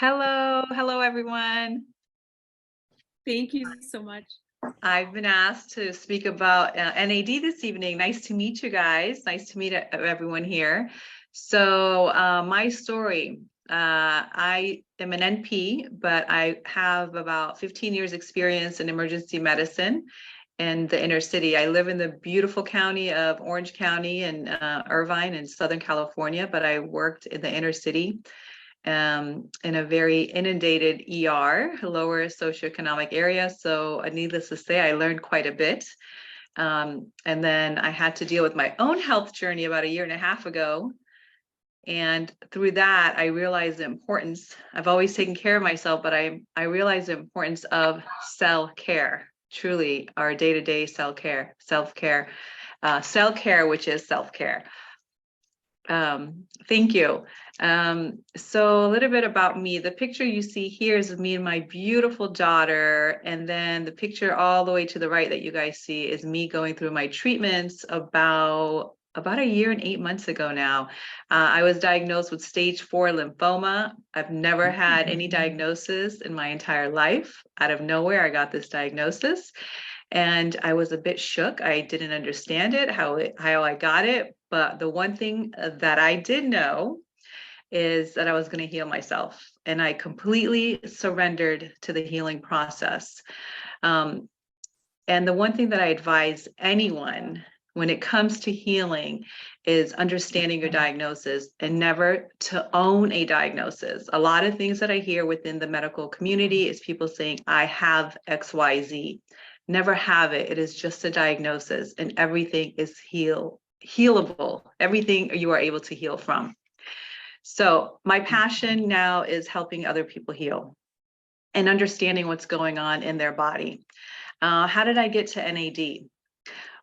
Hello everyone. Thank you so much. I've been asked to speak about NAD this evening. Nice to meet you guys. Nice to meet everyone here. So my story, I am an NP, but I have about 15 years experience in emergency medicine in the inner city. I live in the beautiful county of Orange County and Irvine in Southern California, but I worked in the inner city in a very inundated lower socioeconomic area. So needless to say, I learned quite a bit. And then I had to deal with my own health journey about a year and a half ago. And through that, I realized the importance. I've always taken care of myself, but I realized the importance of self-care, truly our day-to-day self-care, which is self-care. Thank you. So a little bit about me. The picture you see here is of me and my beautiful daughter. And then the picture all the way to the right that you guys see is me going through my treatments about a year and 8 months ago now. I was diagnosed with stage 4 lymphoma. I've never had any diagnosis in my entire life. Out of nowhere, I got this diagnosis. And I was a bit shook. I didn't understand it, how I got it. But the one thing that I did know is that I was going to heal myself. And I completely surrendered to the healing process. And the one thing that I advise anyone when it comes to healing is understanding your diagnosis and never to own a diagnosis. A lot of things that I hear within the medical community is people saying, I have XYZ. Never have it. It is just a diagnosis, and everything is healable. Everything you are able to heal from. So my passion now is helping other people heal and understanding what's going on in their body. How did I get to NAD?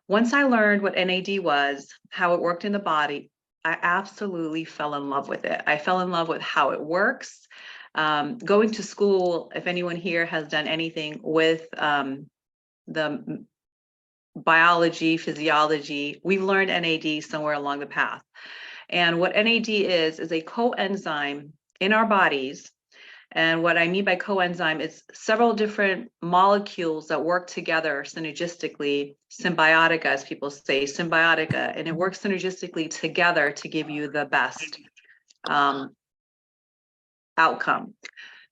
Once I learned what NAD was, how it worked in the body, I absolutely fell in love with it. I fell in love with how it works. Going to school, if anyone here has done anything with the biology, physiology, we've learned NAD somewhere along the path. And what NAD is a coenzyme in our bodies. And what I mean by coenzyme is several different molecules that work together synergistically, symbiotica, as people say, symbiotica, and it works synergistically together to give you the best outcome.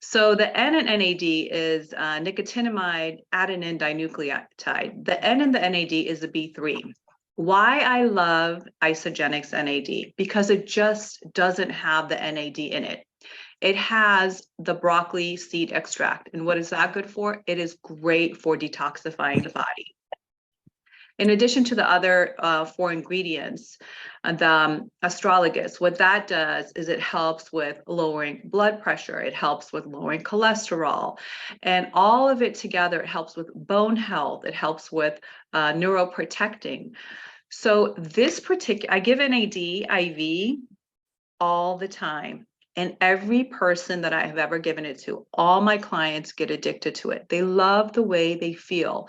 So the N in NAD is nicotinamide adenine dinucleotide. The N in the NAD is the B3. Why I love Isagenix NAD? Because it just doesn't have the NAD in it. It has the broccoli seed extract. And what is that good for? It is great for detoxifying the body. In addition to the other 4 ingredients, the astragalus, what that does is it helps with lowering blood pressure. It helps with lowering cholesterol. And all of it together, it helps with bone health. It helps with neuroprotecting. So this particular, I give NAD IV all the time. And every person that I have ever given it to, all my clients get addicted to it. They love the way they feel.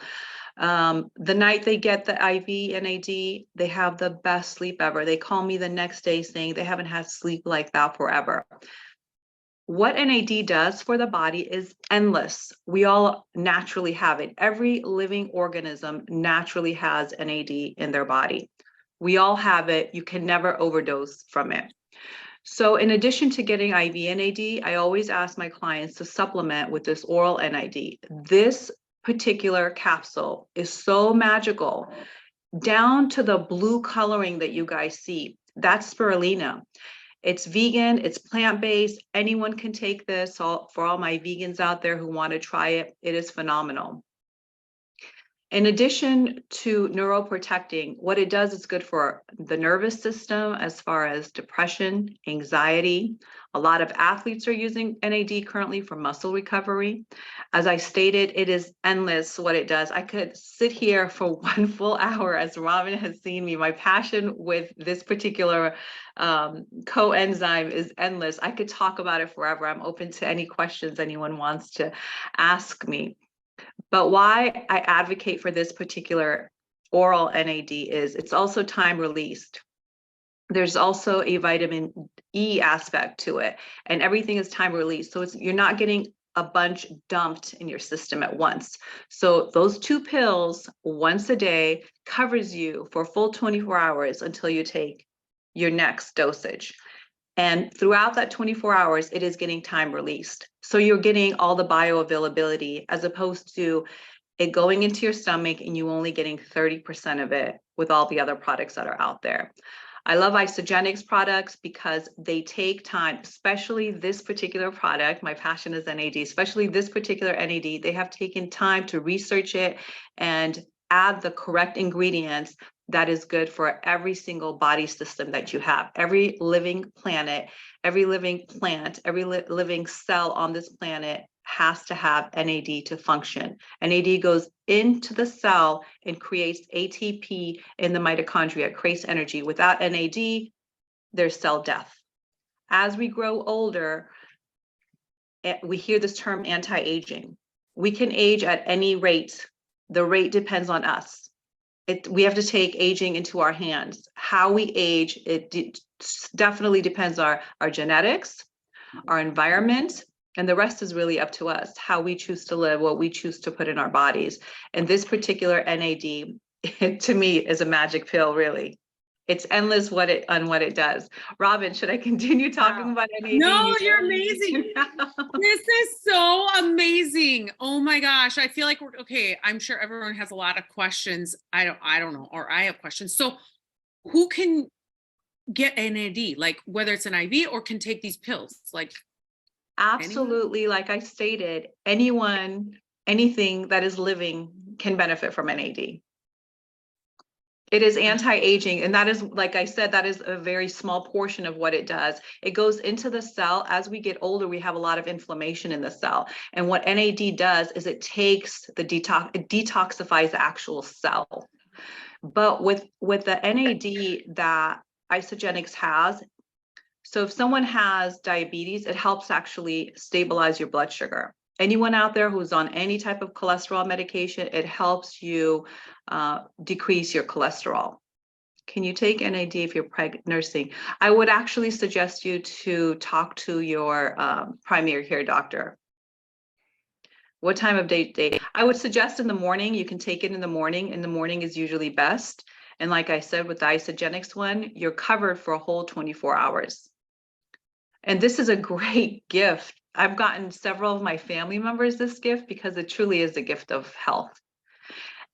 The night they get the IV NAD, they have the best sleep ever. They call me the next day saying they haven't had sleep like that forever. What NAD does for the body is endless. We all naturally have it. Every living organism naturally has NAD in their body. We all have it. You can never overdose from it. So in addition to getting IV NAD, I always ask my clients to supplement with this oral NAD. This particular capsule is so magical, down to the blue coloring that you guys see. That's spirulina. It's vegan, it's plant-based. Anyone can take this. So for all my vegans out there who want to try it, it is phenomenal. In addition to neuroprotecting, what it does is good for the nervous system as far as depression, anxiety. A lot of athletes are using NAD currently for muscle recovery. As I stated, it is endless what it does. I could sit here for 1 full hour, as Robin has seen me. My passion with this particular coenzyme is endless. I could talk about it forever. I'm open to any questions anyone wants to ask me. But why I advocate for this particular oral NAD is it's also time released. There's also a vitamin E aspect to it, and everything is time released. So you're not getting a bunch dumped in your system at once. So those 2 pills once a day covers you for a full 24 hours until you take your next dosage. And throughout that 24 hours, it is getting time released. So you're getting all the bioavailability as opposed to it going into your stomach and you only getting 30% of it with all the other products that are out there. I love Isagenix products because they take time, especially this particular product. My passion is NAD, especially this particular NAD. They have taken time to research it and add the correct ingredients that is good for every single body system that you have. Every living planet, every living plant, every living cell on this planet has to have NAD to function. NAD goes into the cell and creates ATP in the mitochondria, creates energy. Without NAD, there's cell death. As we grow older, we hear this term anti-aging. We can age at any rate. The rate depends on us. We have to take aging into our hands. How we age, definitely depends on our genetics, our environment, and the rest is really up to us, how we choose to live, what we choose to put in our bodies. And this particular NAD, to me, is a magic pill, really. It's endless what it does. Robin, should I continue talking about NAD? No, you're amazing. This is so amazing. Oh my gosh. I feel like we're okay. I'm sure everyone has a lot of questions. I don't know, or I have questions. So who can get NAD? Like whether it's an IV or can take these pills? Like absolutely, anyone? Like I stated, anyone, anything that is living can benefit from NAD. It is anti-aging, and that is, like I said, that is a very small portion of what it does. It goes into the cell. As we get older, we have a lot of inflammation in the cell. And what NAD does is it takes the it detoxifies the actual cell. But with the NAD that Isagenix has, so if someone has diabetes, it helps actually stabilize your blood sugar. Anyone out there who's on any type of cholesterol medication, it helps you decrease your cholesterol. Can you take NAD if you're nursing? I would actually suggest you to talk to your primary care doctor. What time of day? I would suggest in the morning. You can take it in the morning. In the morning is usually best. And like I said, with the Isagenix one, you're covered for a whole 24 hours. And this is a great gift. I've gotten several of my family members this gift because it truly is a gift of health.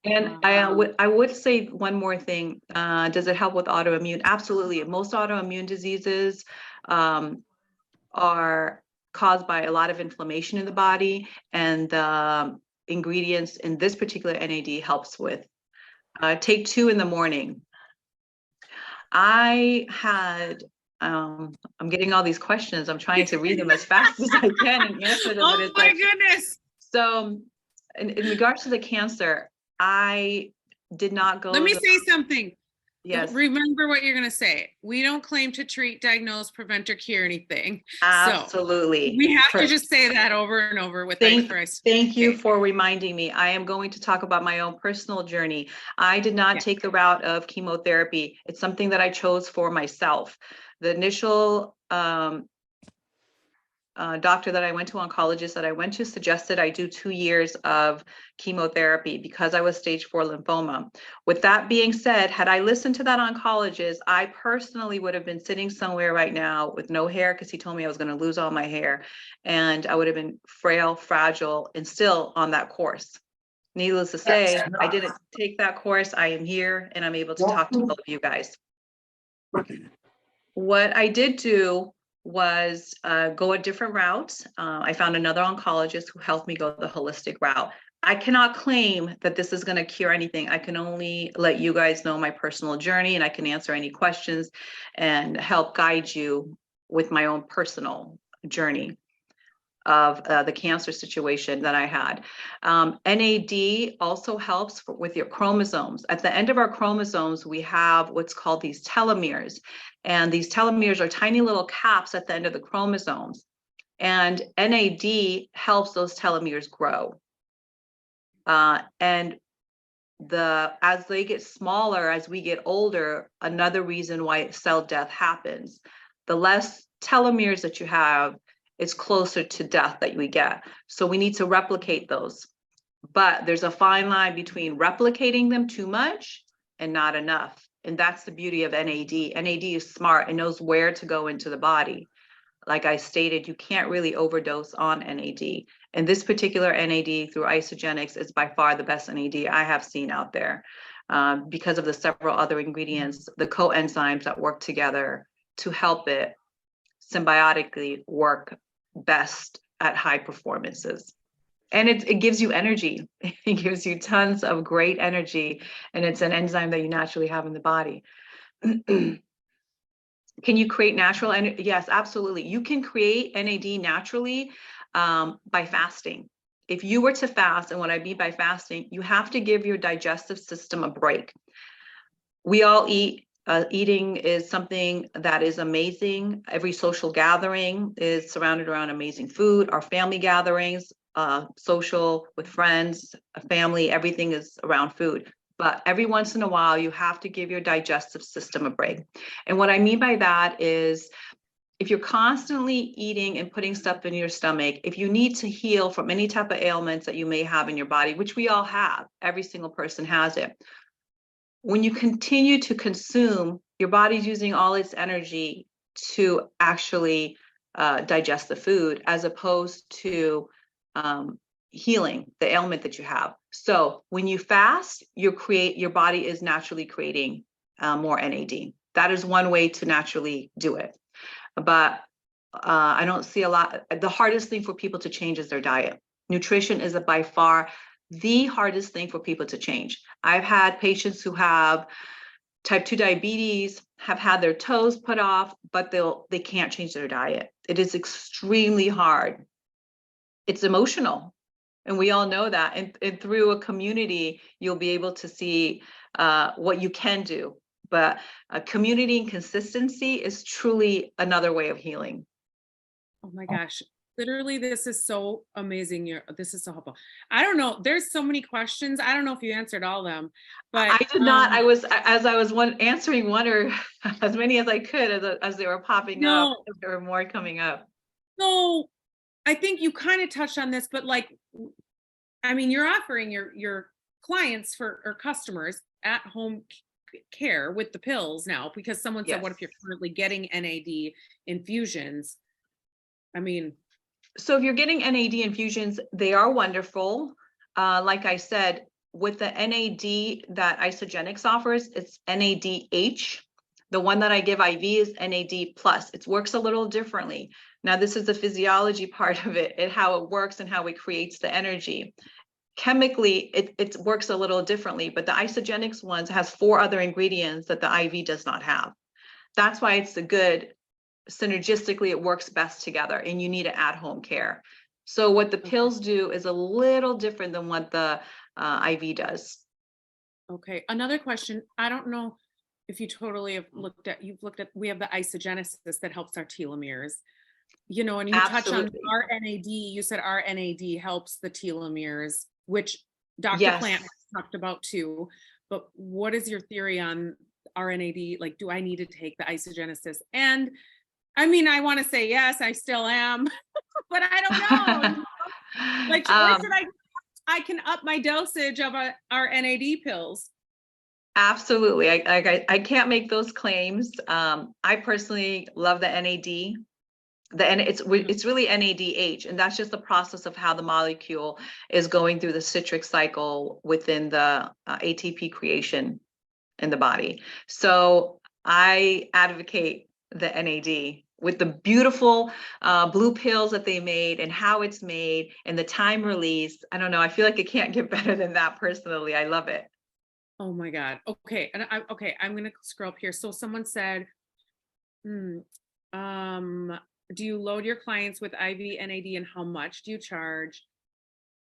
And I would say one more thing. Does it help with autoimmune? Absolutely. Most autoimmune diseases are caused by a lot of inflammation in the body, and the ingredients in this particular NAD helps with. Take 2 in the morning. I had I'm getting all these questions. I'm trying to read them as fast as I can and answer them. Oh my goodness. So in regards to the cancer, I did not go. Let me say something. Yes. Remember what you're going to say. We don't claim to treat, diagnose, prevent, or cure anything. Absolutely. So we have to just say that over and over with Thank you for reminding me. I am going to talk about my own personal journey. I did not take the route of chemotherapy. It's something that I chose for myself. The initial doctor that I went to, oncologist that I went to, suggested I do 2 years of chemotherapy because I was stage 4 lymphoma. With that being said, had I listened to that oncologist, I personally would have been sitting somewhere right now with no hair, because he told me I was going to lose all my hair, and I would have been frail, fragile, and still on that course. Needless to say, I didn't take that course. I am here and I'm able to talk to all of you guys. What I did do was go a different route. I found another oncologist who helped me go the holistic route. I cannot claim that this is going to cure anything. I can only let you guys know my personal journey, and I can answer any questions and help guide you with my own personal journey of the cancer situation that I had. NAD also helps with your chromosomes. At the end of our chromosomes, we have what's called these telomeres. And these telomeres are tiny little caps at the end of the chromosomes. And NAD helps those telomeres grow. And as they get smaller, as we get older, another reason why cell death happens. The less telomeres that you have, it's closer to death that we get. So we need to replicate those. But there's a fine line between replicating them too much and not enough. And that's the beauty of NAD. NAD is smart and knows where to go into the body. Like I stated, you can't really overdose on NAD. And this particular NAD through Isogenics is by far the best NAD I have seen out there, because of the several other ingredients, the coenzymes that work together to help it symbiotically work best at high performances. And it gives you energy. It gives you tons of great energy. And it's an enzyme that you naturally have in the body. Can you create natural energy? Yes, absolutely. You can create NAD naturally by fasting. If you were to fast, and what I mean by fasting, you have to give your digestive system a break. We all eat. Eating is something that is amazing. Every social gathering is surrounded around amazing food. Our family gatherings, social with friends, family, everything is around food. But every once in a while, you have to give your digestive system a break. And what I mean by that is, if you're constantly eating and putting stuff in your stomach, if you need to heal from any type of ailments that you may have in your body, which we all have, every single person has it. When you continue to consume, your body's using all its energy to actually digest the food, as opposed to healing the ailment that you have. So when you fast, your body is naturally creating more NAD. That is one way to naturally do it. But I don't see a lot. The hardest thing for people to change is their diet. Nutrition is by far the hardest thing for people to change. I've had patients who have type 2 diabetes, have had their toes put off, but they can't change their diet. It is extremely hard. It's emotional. And we all know that. And through a community, you'll be able to see what you can do. But community and consistency is truly another way of healing. Oh my gosh. Literally, this is so amazing. This is so helpful. I don't know. There's so many questions. I don't know if you answered all of them, but I did not. I was answering one or as many as I could as they were popping up. There were more coming up. So I think you kind of touched on this, but like, I mean, you're offering your clients or customers at home care with the pills now, because someone said, Yes. what if you're currently getting NAD infusions? I mean, so if you're getting NAD infusions, they are wonderful. Like I said, with the NAD that Isogenics offers, it's NAD+H. The one that I give IV is NAD+. It works a little differently. Now, this is the physiology part of it, and how it works and how it creates the energy. Chemically, it works a little differently, but the Isogenics ones has 4 other ingredients that the IV does not have. That's why it's a good, synergistically, it works best together, and you need an at-home care. So what the pills do is a little different than what the IV does. Okay, another question. I don't know if you totally have you've looked at, we have the isogenesis that helps our telomeres, you know, and you touch on our NAD, you said our NAD helps the telomeres, which Dr. Plant talked about too. But what is your theory on our NAD? Like, do I need to take the isogenesis? And I mean, I want to say yes, I still am, but I don't know. Like, or should I can up my dosage of our NAD pills? Absolutely. I can't make those claims. I personally love the NAD. It's really NAD+H, and that's just the process of how the molecule is going through the citric cycle within the ATP creation in the body. So I advocate the NAD with the beautiful blue pills that they made and how it's made and the time release. I don't know. I feel like it can't get better than that personally. I love it. Oh my God. Okay. And I'm going to scroll up here. So someone said, do you load your clients with IV NAD, and how much do you charge?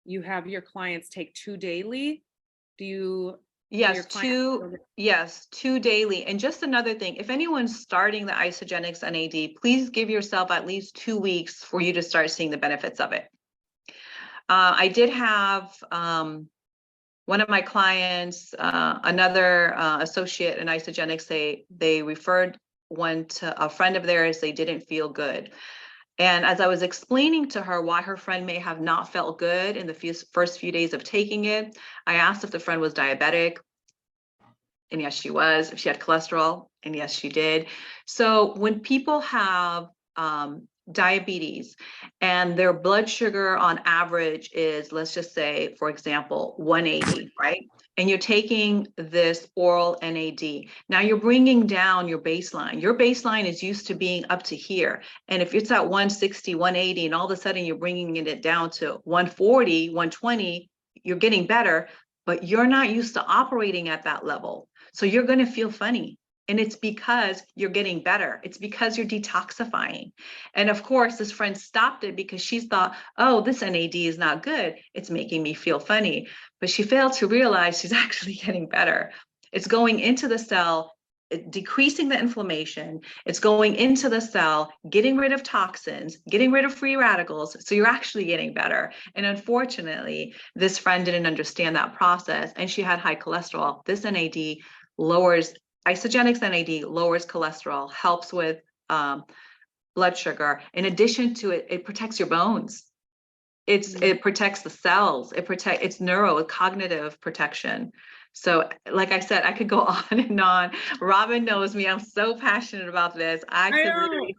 You have your clients take 2 daily. Do you? Yes, 2 daily. And just another thing, if anyone's starting the Isogenics NAD, please give yourself at least 2 weeks for you to start seeing the benefits of it. I did have one of my clients, another associate in Isogenics, they referred one to a friend of theirs. They didn't feel good. And as I was explaining to her why her friend may have not felt good in the first few days of taking it, I asked if the friend was diabetic. And yes, she was. If she had cholesterol, and yes, she did. So when people have diabetes and their blood sugar on average is, let's just say, for example, 180, right? And you're taking this oral NAD. Now you're bringing down your baseline. Your baseline is used to being up to here. And if it's at 160, 180, and all of a sudden you're bringing it down to 140, 120, you're getting better, but you're not used to operating at that level. So you're going to feel funny. And it's because you're getting better. It's because you're detoxifying. And of course, this friend stopped it because she thought, oh, this NAD is not good. It's making me feel funny. But she failed to realize she's actually getting better. It's going into the cell, decreasing the inflammation. It's going into the cell, getting rid of toxins, getting rid of free radicals. So you're actually getting better. And unfortunately, this friend didn't understand that process and she had high cholesterol. This NAD lowers, Isogenics NAD lowers cholesterol, helps with blood sugar. In addition to it, it protects your bones. It protects the cells. It's cognitive protection. So like I said, I could go on and on. Robin knows me. I'm so passionate about this. I could literally